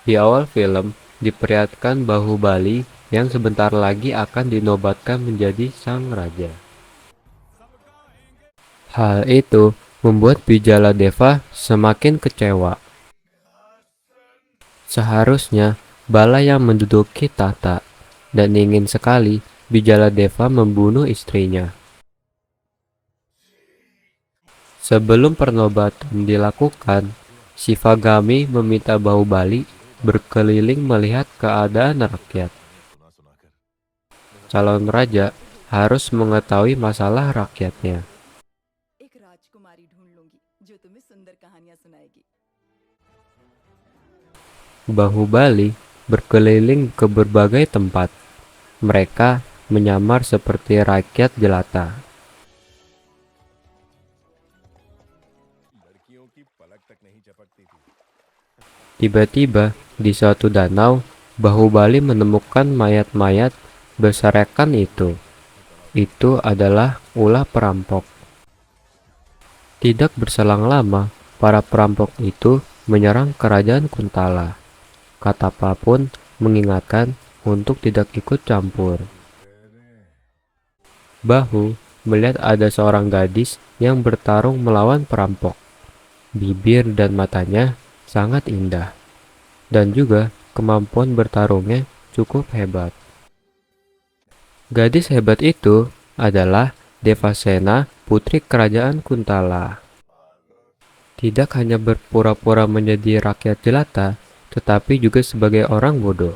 Di awal film, diperlihatkan Bahubali yang sebentar lagi akan dinobatkan menjadi sang raja. Hal itu membuat Bijaladeva semakin kecewa. Seharusnya Bala yang menduduki tahta, dan ingin sekali Bijaladeva membunuh istrinya. Sebelum penobatan dilakukan, Sivagami meminta Bahubali berkeliling melihat keadaan rakyat. Calon raja harus mengetahui masalah rakyatnya. एक राजकुमारी ढूंढ लूंगी जो तुम्हें सुंदर कहानियां सुनाएगी। Bahubali berkeliling ke berbagai tempat. Mereka menyamar seperti rakyat jelata. Tiba-tiba, di suatu danau, Bahubali menemukan mayat-mayat berserakan itu. Itu adalah ulah perampok. Tidak berselang lama, para perampok itu menyerang kerajaan Kuntala. Katapa pun mengingatkan untuk tidak ikut campur. Bahu melihat ada seorang gadis yang bertarung melawan perampok. Bibir dan matanya sangat indah, dan juga kemampuan bertarungnya cukup hebat. Gadis hebat itu adalah Devasena, putri kerajaan Kuntala. Tidak hanya berpura-pura menjadi rakyat jelata, tetapi juga sebagai orang bodoh.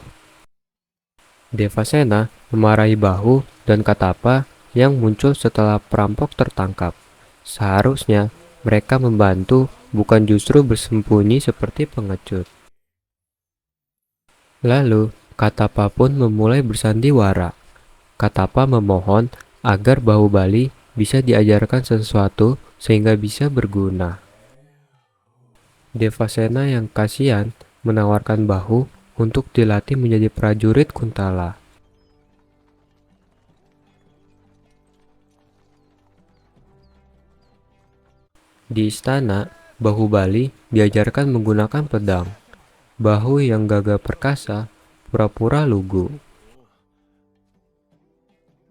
Devasena memarahi Bahu dan Katapa yang muncul setelah perampok tertangkap. Seharusnya mereka membantu, bukan justru bersembunyi seperti pengecut. Lalu, Katapa pun memulai bersandiwara. Katapa memohon agar Bahubali bisa diajarkan sesuatu sehingga bisa berguna. Devasena yang kasihan menawarkan Bahu untuk dilatih menjadi prajurit Kuntala. Di istana, Bahubali diajarkan menggunakan pedang. Bahu yang gagah perkasa pura-pura lugu.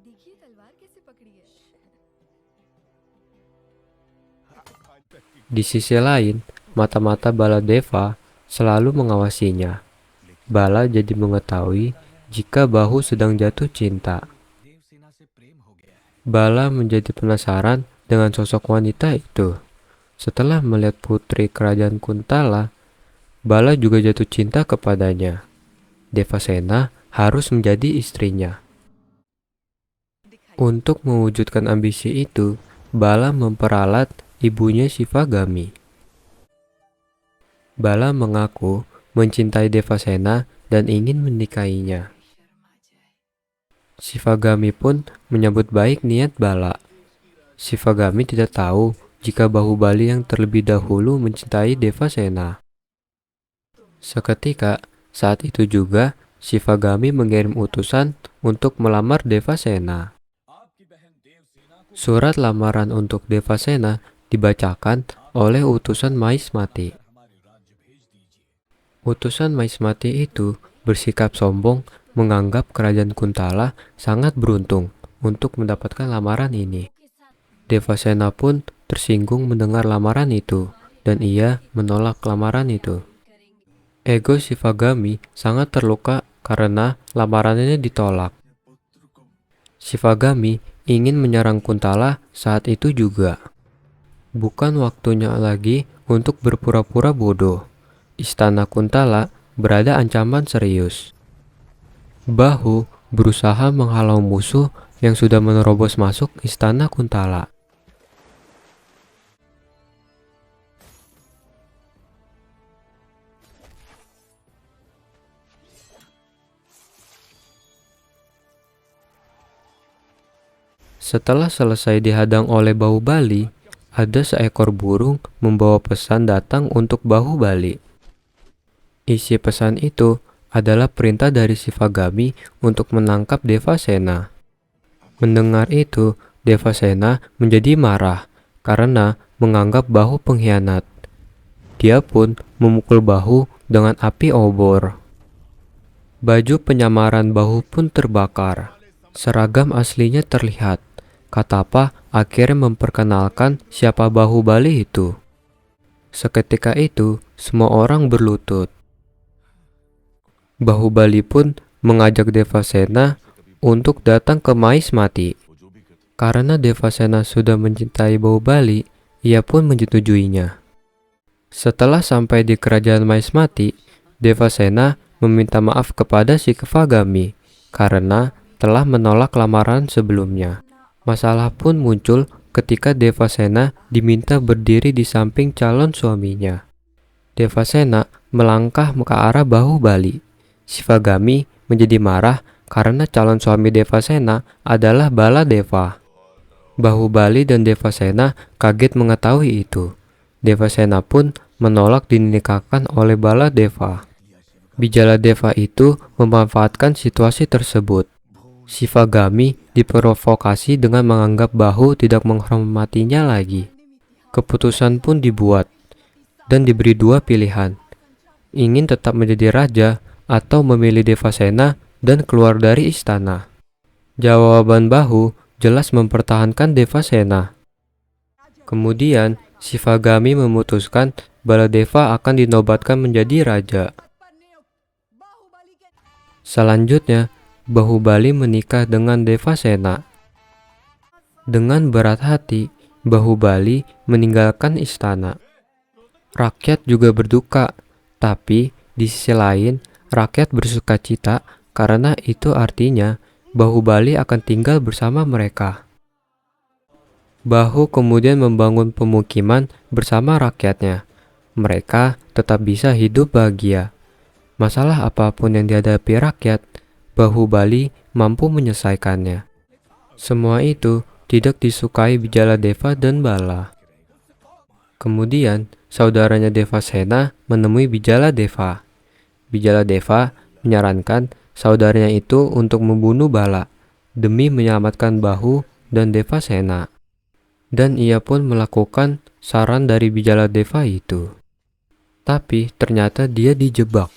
देखिए तलवार कैसे पकड़ी है। Di sisi lain, mata-mata Baladeva selalu mengawasinya. Bala jadi mengetahui jika Bahu sedang jatuh cinta. Bala menjadi penasaran dengan sosok wanita itu. Setelah melihat putri kerajaan Kuntala, Bala juga jatuh cinta kepadanya. Devasena harus menjadi istrinya. Untuk mewujudkan ambisi itu, Bala memperalat ibunya Sivagami. Bala mengaku mencintai Devasena dan ingin menikahinya. Sivagami pun menyambut baik niat Bala. Sivagami tidak tahu jika Bahubali yang terlebih dahulu mencintai Devasena. Seketika, saat itu juga Sivagami mengirim utusan untuk melamar Devasena. Surat lamaran untuk Devasena dibacakan oleh utusan Mahismati. Utusan Mahismati itu bersikap sombong, menganggap kerajaan Kuntala sangat beruntung untuk mendapatkan lamaran ini. Devasena pun tersinggung mendengar lamaran itu, dan ia menolak lamaran itu. Ego Sivagami sangat terluka karena lamarannya ditolak. Sivagami ingin menyerang Kuntala saat itu juga. Bukan waktunya lagi untuk berpura-pura bodoh. Istana Kuntala berada ancaman serius. Bahu berusaha menghalau musuh yang sudah menerobos masuk istana Kuntala. Setelah selesai dihadang oleh Bahubali, ada seekor burung membawa pesan datang untuk Bahubali. Isi pesan itu adalah perintah dari Sivagami untuk menangkap Devasena. Mendengar itu, Devasena menjadi marah karena menganggap Bahu pengkhianat. Dia pun memukul Bahu dengan api obor. Baju penyamaran Bahu pun terbakar. Seragam aslinya terlihat. Katapa akhirnya memperkenalkan siapa Bahubali itu. Seketika itu, semua orang berlutut. Bahubali pun mengajak Devasena untuk datang ke Mahismati. Karena Devasena sudah mencintai Bahubali, ia pun menyetujuinya. Setelah sampai di kerajaan Mahismati, Devasena meminta maaf kepada Shikvagami karena telah menolak lamaran sebelumnya. Masalah pun muncul ketika Devasena diminta berdiri di samping calon suaminya. Devasena melangkah ke arah Bahubali. Shikvagami menjadi marah karena calon suami Devasena adalah Baladeva. Bahubali dan Devasena kaget mengetahui itu. Devasena pun menolak dinikahkan oleh Baladeva. Bijaladeva itu memanfaatkan situasi tersebut. Shikvagami diprovokasi dengan menganggap Bahu tidak menghormatinya lagi. Keputusan pun dibuat dan diberi dua pilihan. Ingin tetap menjadi raja atau memilih Devasena dan keluar dari istana. Jawaban Bahu jelas mempertahankan Devasena. Kemudian Shikvagami memutuskan Baladeva akan dinobatkan menjadi raja. Selanjutnya, Bahubali menikah dengan Devasena. Dengan berat hati, Bahubali meninggalkan istana. Rakyat juga berduka, tapi di sisi lain, rakyat bersuka cita karena itu artinya Bahubali akan tinggal bersama mereka. Bahu kemudian membangun pemukiman bersama rakyatnya. Mereka tetap bisa hidup bahagia. Masalah apapun yang dihadapi rakyat, Bahubali mampu menyelesaikannya. Semua itu tidak disukai Bijaladeva dan Bala. Kemudian, saudaranya Devasena menemui Bijaladeva. Bijaladeva menyarankan saudaranya itu untuk membunuh Bala demi menyelamatkan Bahu dan Devasena. Dan ia pun melakukan saran dari Bijaladeva itu. Tapi ternyata dia dijebak.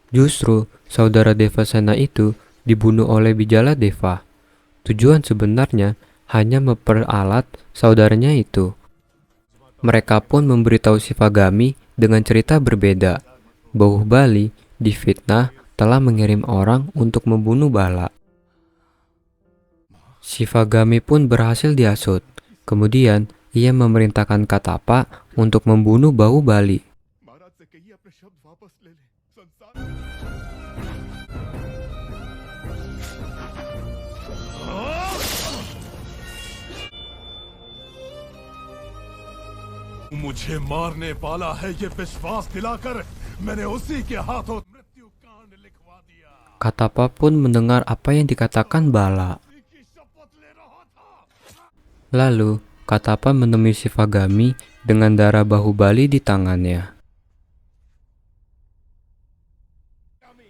Justru saudara Devasena itu dibunuh oleh Bijaladeva. Tujuan sebenarnya hanya memperalat saudaranya itu. Mereka pun memberitahu Shikvagami dengan cerita berbeda. Bahubali difitnah telah mengirim orang untuk membunuh Bala. Shikvagami pun berhasil dihasut. Kemudian ia memerintahkan Katapa untuk membunuh Bahubali. मुझे मारने वाला है ये विश्वास दिलाकर मैंने उसी के हाथों मृत्यु कांड लिखवा दिया। Katapa pun mendengar apa yang dikatakan Bala. Lalu Katapa menemui Shikvagami dengan darah Bahubali di tangannya.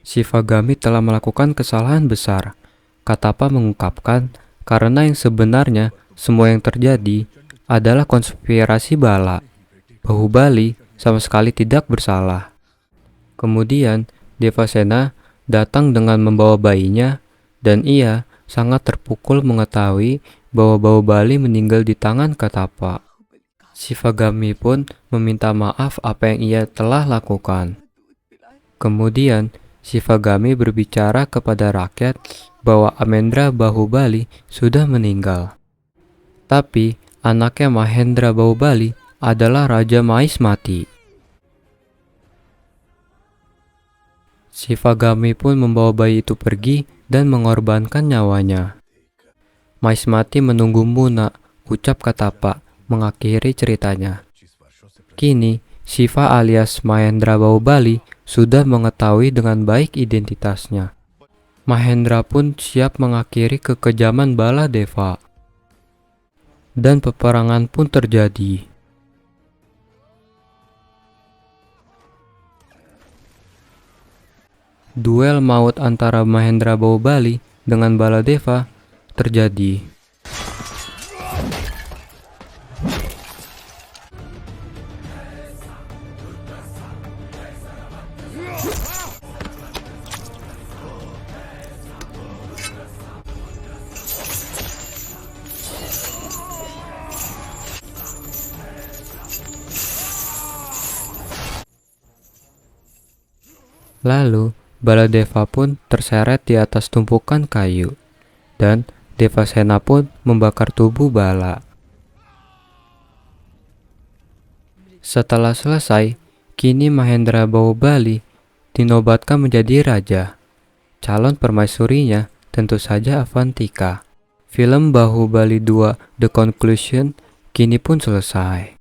Shikvagami telah melakukan kesalahan besar. Katapa mengungkapkan karena yang sebenarnya semua yang terjadi adalah konspirasi Bala. Bahubali sama sekali tidak bersalah. Kemudian Devasena datang dengan membawa bayinya dan ia sangat terpukul mengetahui bahwa Bahubali meninggal di tangan Katapa. Shikvagami pun meminta maaf apa yang ia telah lakukan. Kemudian Shikvagami berbicara kepada rakyat bahwa Amendra Bahubali sudah meninggal. Tapi anaknya Mahendra Bahubali adalah Raja Mahismati. Shikvagami pun membawa bayi itu pergi dan mengorbankan nyawanya. Mahismati menunggumu nak, ucap Katapa mengakhiri ceritanya. Kini Shiva alias Mahendra Bahubali sudah mengetahui dengan baik identitasnya. Mahendra pun siap mengakhiri kekejaman Baladeva. Dan peperangan pun terjadi. Duel maut antara Mahendra Bahubali dengan Baladeva terjadi. Lalu, Baladeva pun terseret di atas tumpukan kayu, dan Devasena pun membakar tubuh Bala. Setelah selesai, kini Mahendra Bahubali dinobatkan menjadi raja. Calon permaisurinya tentu saja Avantika. Film Bahubali 2 The Conclusion kini pun selesai.